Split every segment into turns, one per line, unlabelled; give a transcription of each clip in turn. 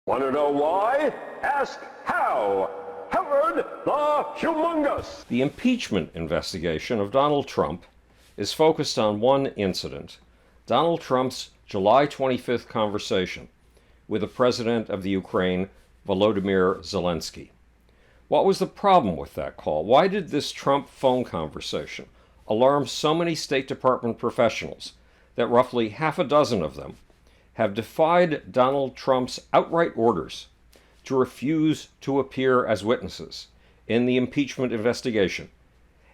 Want to know why? Ask how. Howard the Humongous.
The impeachment investigation of Donald Trump is focused on one incident, Donald Trump's July 25th conversation with the president of the Ukraine, Volodymyr Zelensky. What was the problem with that call? Why did this Trump phone conversation alarm so many State Department professionals that roughly half a dozen of them have defied Donald Trump's outright orders to refuse to appear as witnesses in the impeachment investigation,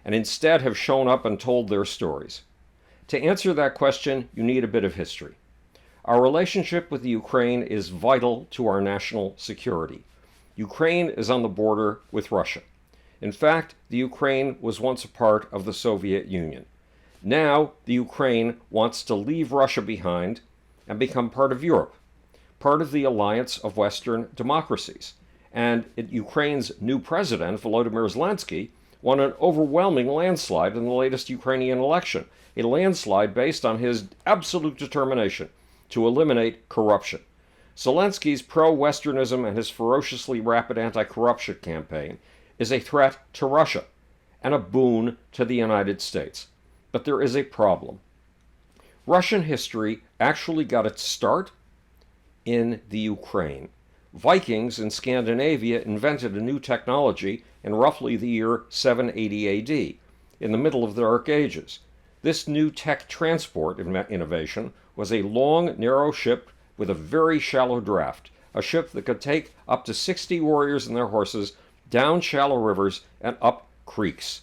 and instead have shown up and told their stories? To answer that question, you need a bit of history. Our relationship with the Ukraine is vital to our national security. Ukraine is on the border with Russia. In fact, the Ukraine was once a part of the Soviet Union. Now, the Ukraine wants to leave Russia behind and become part of Europe, part of the alliance of Western democracies. And Ukraine's new president, Volodymyr Zelensky, won an overwhelming landslide in the latest Ukrainian election, a landslide based on his absolute determination to eliminate corruption. Zelensky's pro-Westernism and his ferociously rapid anti-corruption campaign is a threat to Russia and a boon to the United States. But there is a problem. Russian history actually got its start in the Ukraine. Vikings in Scandinavia invented a new technology in roughly the year 780 AD, in the middle of the Dark Ages. This new tech transport innovation was a long, narrow ship with a very shallow draft, a ship that could take up to 60 warriors and their horses down shallow rivers and up creeks.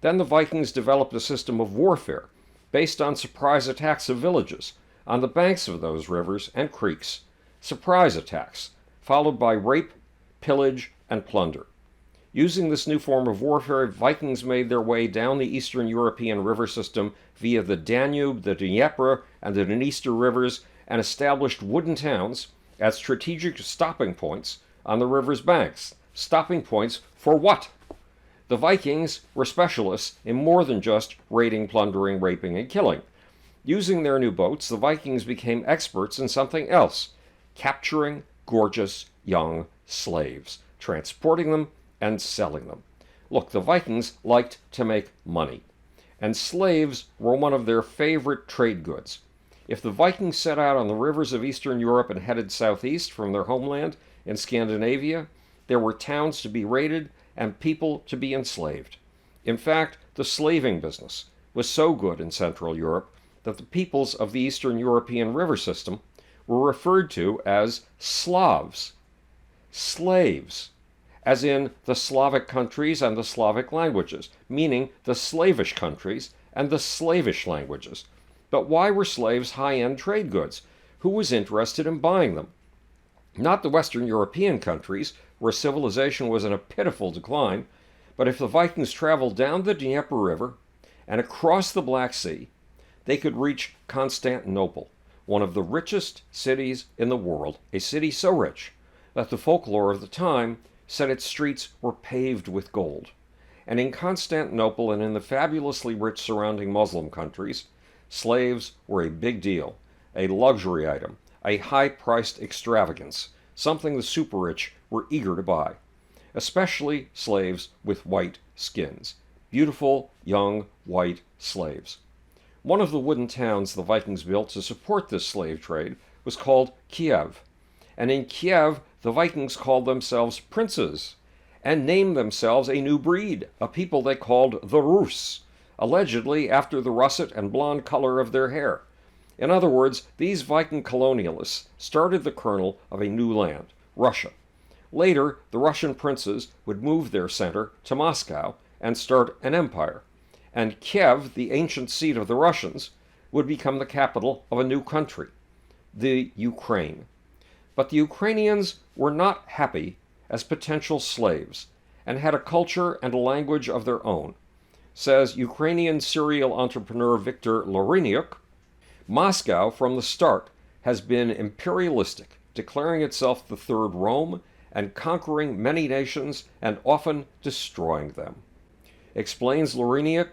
Then the Vikings developed a system of warfare based on surprise attacks of villages on the banks of those rivers and creeks. Surprise attacks, followed by rape, pillage, and plunder. Using this new form of warfare, Vikings made their way down the Eastern European river system via the Danube, the Dnieper, and the Dniester rivers, and established wooden towns at strategic stopping points on the river's banks. Stopping points for what? The Vikings were specialists in more than just raiding, plundering, raping, and killing. Using their new boats, the Vikings became experts in something else: capturing gorgeous young slaves, transporting them, and selling them. Look, the Vikings liked to make money, and slaves were one of their favorite trade goods. If the Vikings set out on the rivers of Eastern Europe and headed southeast from their homeland in Scandinavia, there were towns to be raided and people to be enslaved. In fact, the slaving business was so good in Central Europe that the peoples of the Eastern European river system were referred to as Slavs, slaves, as in the Slavic countries and the Slavic languages, meaning the slavish countries and the slavish languages. But why were slaves high-end trade goods? Who was interested in buying them? Not the Western European countries, where civilization was in a pitiful decline, but if the Vikings traveled down the Dnieper River and across the Black Sea, they could reach Constantinople, one of the richest cities in the world, a city so rich that the folklore of the time said its streets were paved with gold. And in Constantinople and in the fabulously rich surrounding Muslim countries, slaves were a big deal, a luxury item, a high-priced extravagance, something the super-rich were eager to buy, especially slaves with white skins, beautiful, young, white slaves. One of the wooden towns the Vikings built to support this slave trade was called Kiev, and in Kiev the Vikings called themselves princes and named themselves a new breed, a people they called the Rus, allegedly after the russet and blonde color of their hair. In other words, these Viking colonialists started the kernel of a new land, Russia. Later, the Russian princes would move their center to Moscow and start an empire. And Kiev, the ancient seat of the Russians, would become the capital of a new country, the Ukraine. But the Ukrainians were not happy as potential slaves and had a culture and a language of their own. Says Ukrainian serial entrepreneur Viktor Loriniuk, Moscow from the start has been imperialistic, declaring itself the Third Rome and conquering many nations and often destroying them. Explains Loriniuk,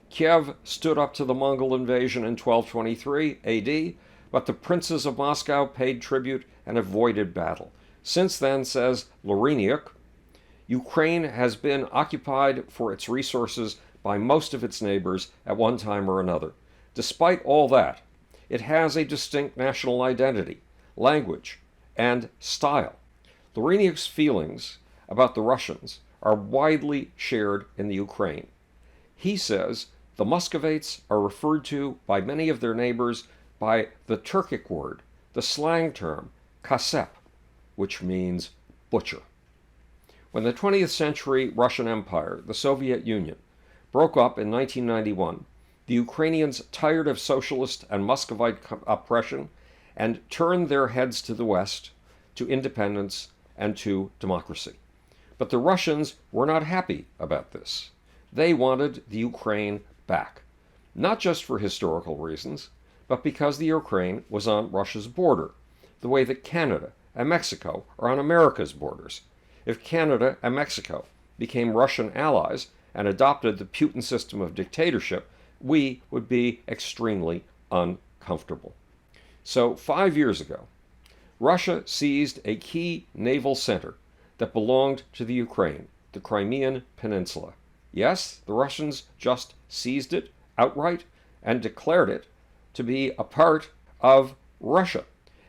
Kiev stood up to the Mongol invasion in 1223 AD, but the princes of Moscow paid tribute and avoided battle. Since then, says Loreniuk, Ukraine has been occupied for its resources by most of its neighbors at one time or another. Despite all that, it has a distinct national identity, language, and style. Loreniuk's feelings about the Russians are widely shared in the Ukraine. He says the Muscovates are referred to by many of their neighbors by the Turkic word, the slang term, kasep, which means butcher. When the 20th century Russian Empire, the Soviet Union, broke up in 1991, the Ukrainians, tired of socialist and Muscovite oppression, and turned their heads to the West, to independence, and to democracy. But the Russians were not happy about this. They wanted the Ukraine back, not just for historical reasons, but because the Ukraine was on Russia's border, the way that Canada and Mexico are on America's borders. If Canada and Mexico became Russian allies and adopted the Putin system of dictatorship, we would be extremely uncomfortable. So 5 years ago, Russia seized a key naval center that belonged to the Ukraine, the Crimean Peninsula. Yes, the Russians just seized it outright and declared it to be a part of Russia.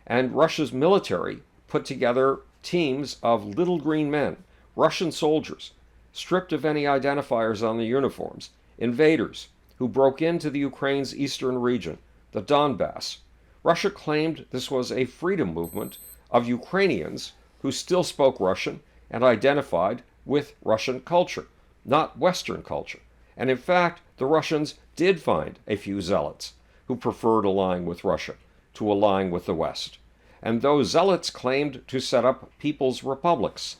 And Russia's military put together teams of little green men, Russian soldiers, stripped of any identifiers on their uniforms, invaders who broke into the Ukraine's eastern region, the Donbass. Russia claimed this was a freedom movement of Ukrainians who still spoke Russian and identified with Russian culture, not Western culture. And in fact, the Russians did find a few zealots who preferred allying with Russia to allying with the West. And those zealots claimed to set up people's republics,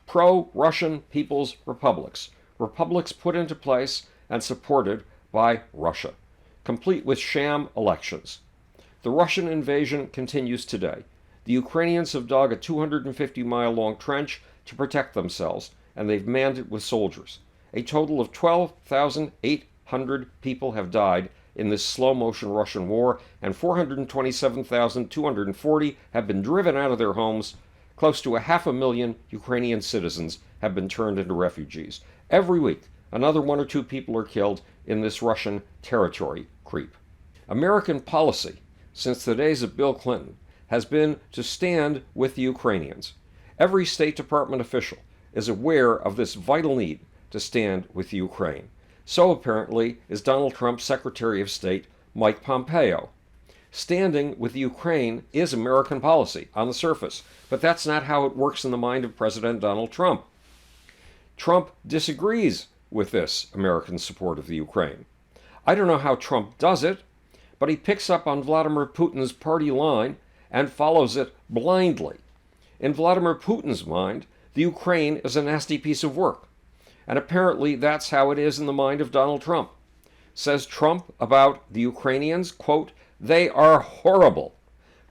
pro-Russian people's republics, republics put into place and supported by Russia, complete with sham elections. The Russian invasion continues today. The Ukrainians have dug a 250-mile-long trench to protect themselves, and they've manned it with soldiers. A total of 12,800 people have died in this slow-motion Russian war, and 427,240 have been driven out of their homes. Close to 500,000 Ukrainian citizens have been turned into refugees. Every week, another 1 or 2 people are killed in this Russian territory creep. American policy, since the days of Bill Clinton, has been to stand with the Ukrainians. Every State Department official is aware of this vital need to stand with the Ukraine. So apparently is Donald Trump's Secretary of State, Mike Pompeo. Standing with the Ukraine is American policy on the surface, but that's not how it works in the mind of President Donald Trump. Trump disagrees with this American support of the Ukraine. I don't know how Trump does it, but he picks up on Vladimir Putin's party line and follows it blindly. In Vladimir Putin's mind, the Ukraine is a nasty piece of work. And apparently that's how it is in the mind of Donald Trump. Says Trump about the Ukrainians, quote, "They are horrible,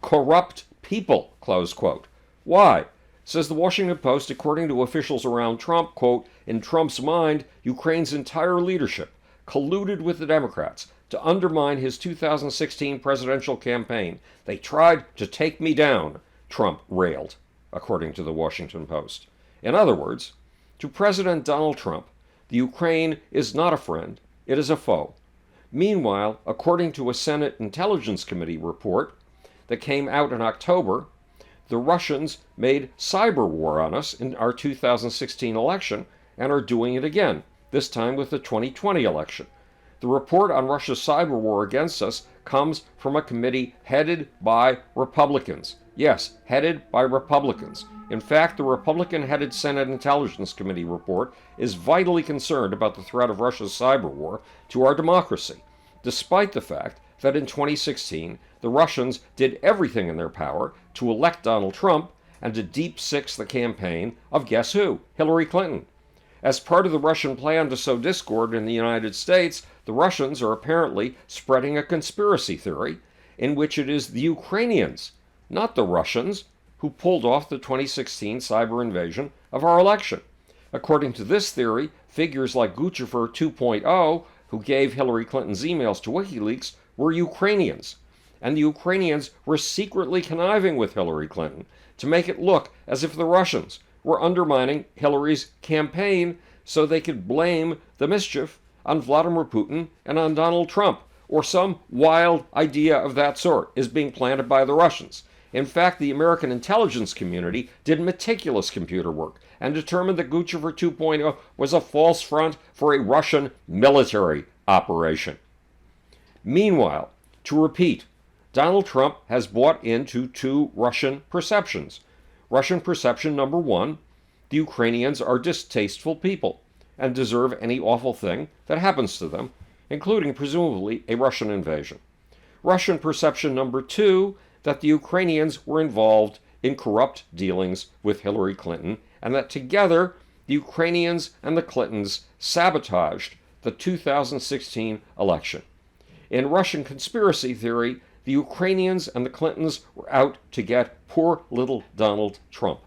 corrupt people," close quote. Why? Says the Washington Post, according to officials around Trump, quote, "In Trump's mind, Ukraine's entire leadership colluded with the Democrats to undermine his 2016 presidential campaign. They tried to take me down," Trump railed, according to the Washington Post. In other words, to President Donald Trump, the Ukraine is not a friend, it is a foe. Meanwhile, according to a Senate Intelligence Committee report that came out in October, the Russians made cyber war on us in our 2016 election and are doing it again, this time with the 2020 election. The report on Russia's cyber war against us comes from a committee headed by Republicans. Yes, headed by Republicans. In fact, the Republican-headed Senate Intelligence Committee report is vitally concerned about the threat of Russia's cyber war to our democracy, despite the fact that in 2016, the Russians did everything in their power to elect Donald Trump and to deep six the campaign of guess who? Hillary Clinton. As part of the Russian plan to sow discord in the United States, the Russians are apparently spreading a conspiracy theory in which it is the Ukrainians, not the Russians, who pulled off the 2016 cyber invasion of our election. According to this theory, figures like Guccifer 2.0, who gave Hillary Clinton's emails to WikiLeaks, were Ukrainians. and the Ukrainians were secretly conniving with Hillary Clinton to make it look as if the Russians were undermining Hillary's campaign so they could blame the mischief on Vladimir Putin and on Donald Trump, or some wild idea of that sort is being planted by the Russians. In fact, the American intelligence community did meticulous computer work and determined that Guccifer 2.0 was a false front for a Russian military operation. Meanwhile, to repeat, Donald Trump has bought into two Russian perceptions. Russian perception number one: the Ukrainians are distasteful people and deserve any awful thing that happens to them, including presumably a Russian invasion. Russian perception number two: that the Ukrainians were involved in corrupt dealings with Hillary Clinton, and that together the Ukrainians and the Clintons sabotaged the 2016 election. In Russian conspiracy theory, the Ukrainians and the Clintons were out to get poor little Donald Trump.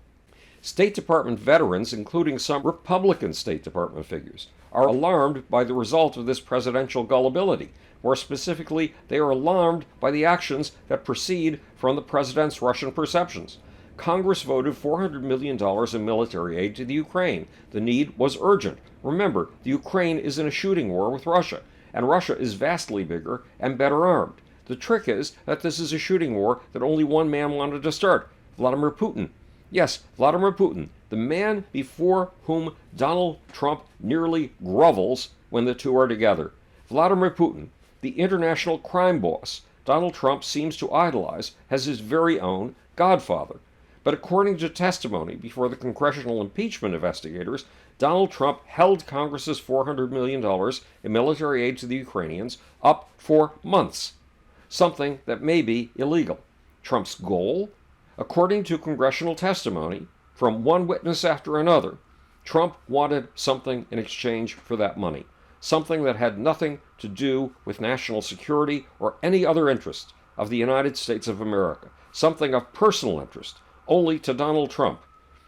State Department veterans, including some Republican State Department figures, are alarmed by the result of this presidential gullibility. More specifically, they are alarmed by the actions that proceed from the president's Russian perceptions. Congress voted $400 million in military aid to the Ukraine. The need was urgent. Remember, the Ukraine is in a shooting war with Russia, and Russia is vastly bigger and better armed. The trick is that this is a shooting war that only one man wanted to start: Vladimir Putin. Yes, Vladimir Putin, the man before whom Donald Trump nearly grovels when the two are together. Vladimir Putin, the international crime boss Donald Trump seems to idolize, has his very own godfather. But according to testimony before the congressional impeachment investigators, Donald Trump held Congress's $400 million in military aid to the Ukrainians up for months, something that may be illegal. Trump's goal? According to congressional testimony from one witness after another, Trump wanted something in exchange for that money, something that had nothing to do with national security or any other interest of the United States of America, something of personal interest only to Donald Trump.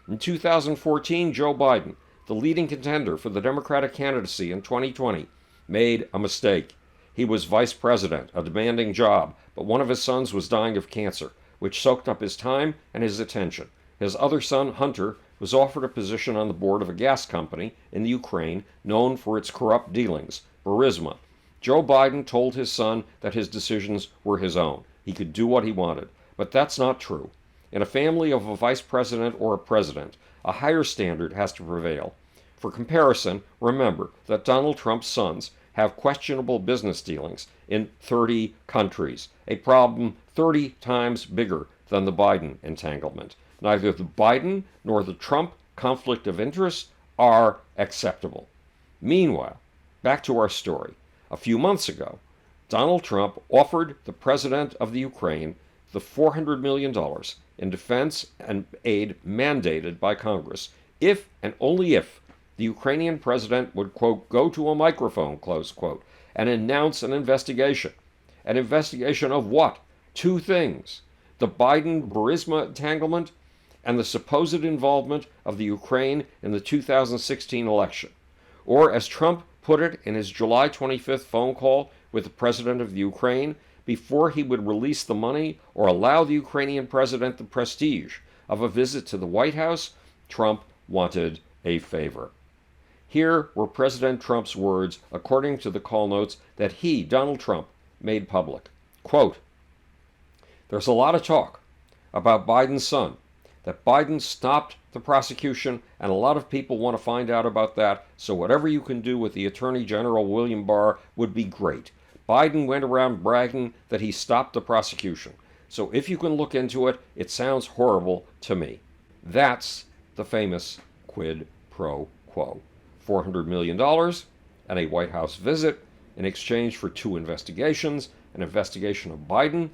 In 2014, Joe Biden, the leading contender for the Democratic candidacy in 2020, made a mistake. He was vice president, a demanding job, but one of his sons was dying of cancer, which soaked up his time and his attention. His other son, Hunter, was offered a position on the board of a gas company in the Ukraine known for its corrupt dealings, Burisma. Joe Biden told his son that his decisions were his own. He could do what he wanted. But that's not true. In a family of a vice president or a president, a higher standard has to prevail. For comparison, remember that Donald Trump's sons have questionable business dealings in 30 countries, a problem 30 times bigger than the Biden entanglement. Neither the Biden nor the Trump conflict of interest are acceptable. Meanwhile, back to our story. A few months ago, Donald Trump offered the president of the Ukraine the $400 million in defense and aid mandated by Congress if and only if the Ukrainian president would, quote, go to a microphone, close quote, and announce an investigation. An investigation of what? Two things: the Biden-Burisma entanglement and the supposed involvement of the Ukraine in the 2016 election. Or, as Trump put it in his July 25th phone call with the president of the Ukraine, before he would release the money or allow the Ukrainian president the prestige of a visit to the White House, Trump wanted a favor. Here were President Trump's words according to the call notes that he, Donald Trump, made public. Quote, "There's a lot of talk about Biden's son, that Biden stopped the prosecution, and a lot of people want to find out about that, so whatever you can do with the Attorney General William Barr would be great. Biden went around bragging that he stopped the prosecution. So if you can look into it, it sounds horrible to me." That's the famous quid pro quo. $400 million and a White House visit in exchange for two investigations, an investigation of Biden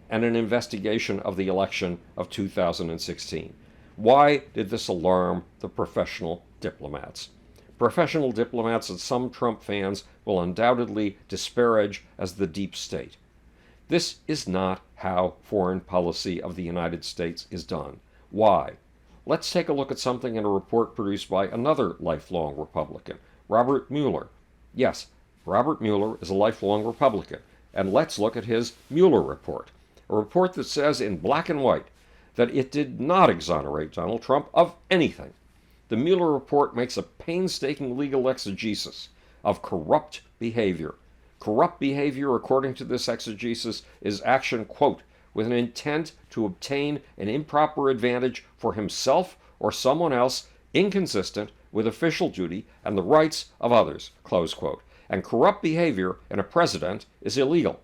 and an investigation of the election of 2016. Why did this alarm the professional diplomats? Professional diplomats that some Trump fans will undoubtedly disparage as the deep state. This is not how foreign policy of the United States is done. Why? Let's take a look at something in a report produced by another lifelong Republican, Robert Mueller. Yes, Robert Mueller is a lifelong Republican, and let's look at his Mueller report. a report that says in black and white that it did not exonerate Donald Trump of anything. The Mueller report makes a painstaking legal exegesis of corrupt behavior. Corrupt behavior, according to this exegesis, is action, quote, with an intent to obtain an improper advantage for himself or someone else inconsistent with official duty and the rights of others, close quote. And corrupt behavior in a president is illegal.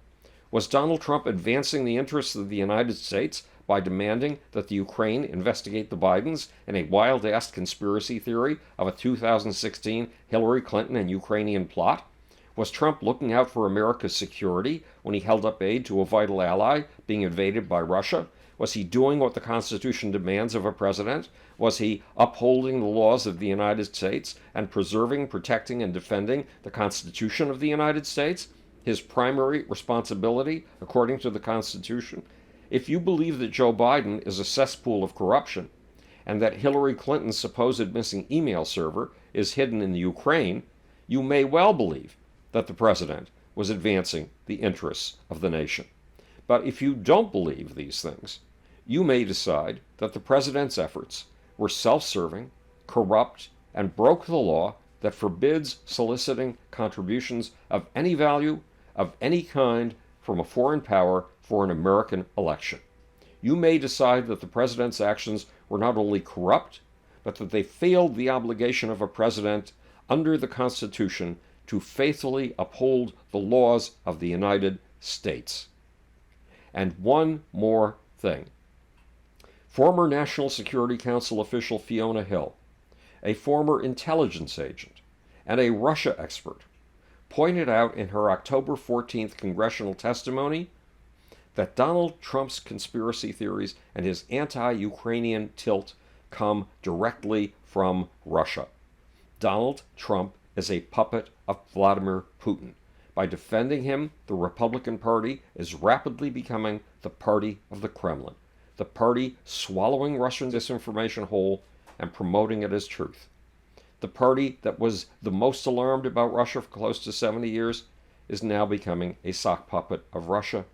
Was Donald Trump advancing the interests of the United States by demanding that the Ukraine investigate the Bidens in a wild-ass conspiracy theory of a 2016 Hillary Clinton and Ukrainian plot? Was Trump looking out for America's security when he held up aid to a vital ally being invaded by Russia? Was he doing what the Constitution demands of a president? Was he upholding the laws of the United States and preserving, protecting, and defending the Constitution of the United States? His primary responsibility, according to the Constitution? If you believe that Joe Biden is a cesspool of corruption and that Hillary Clinton's supposed missing email server is hidden in the Ukraine, you may well believe that the president was advancing the interests of the nation. But if you don't believe these things, you may decide that the president's efforts were self-serving, corrupt, and broke the law that forbids soliciting contributions of any value, of any kind, from a foreign power for an American election. You may decide that the president's actions were not only corrupt, but that they failed the obligation of a president under the Constitution to faithfully uphold the laws of the United States. And one more thing. Former National Security Council official Fiona Hill, a former intelligence agent and a Russia expert, pointed out in her October 14th congressional testimony that Donald Trump's conspiracy theories and his anti-Ukrainian tilt come directly from Russia. Donald Trump is a puppet of Vladimir Putin. By defending him, the Republican Party is rapidly becoming the party of the Kremlin, the party swallowing Russian disinformation whole and promoting it as truth. The party that was the most alarmed about Russia for close to 70 years is now becoming a sock puppet of Russia.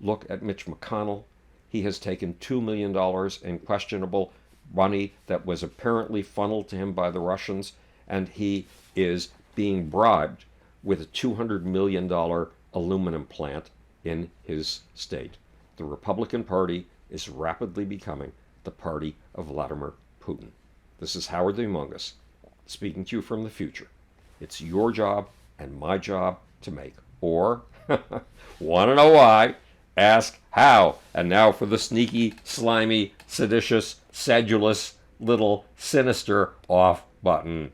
Look at Mitch McConnell. He has taken $2 million in questionable money that was apparently funneled to him by the Russians, and he is being bribed with a $200 million aluminum plant in his state. The Republican Party is rapidly becoming the party of Vladimir Putin. This is Howard the Humongous, speaking to you from the future. It's your job and my job to make. Or, want to know why? Ask how. And now for the sneaky, slimy, seditious, sedulous, little, sinister off button.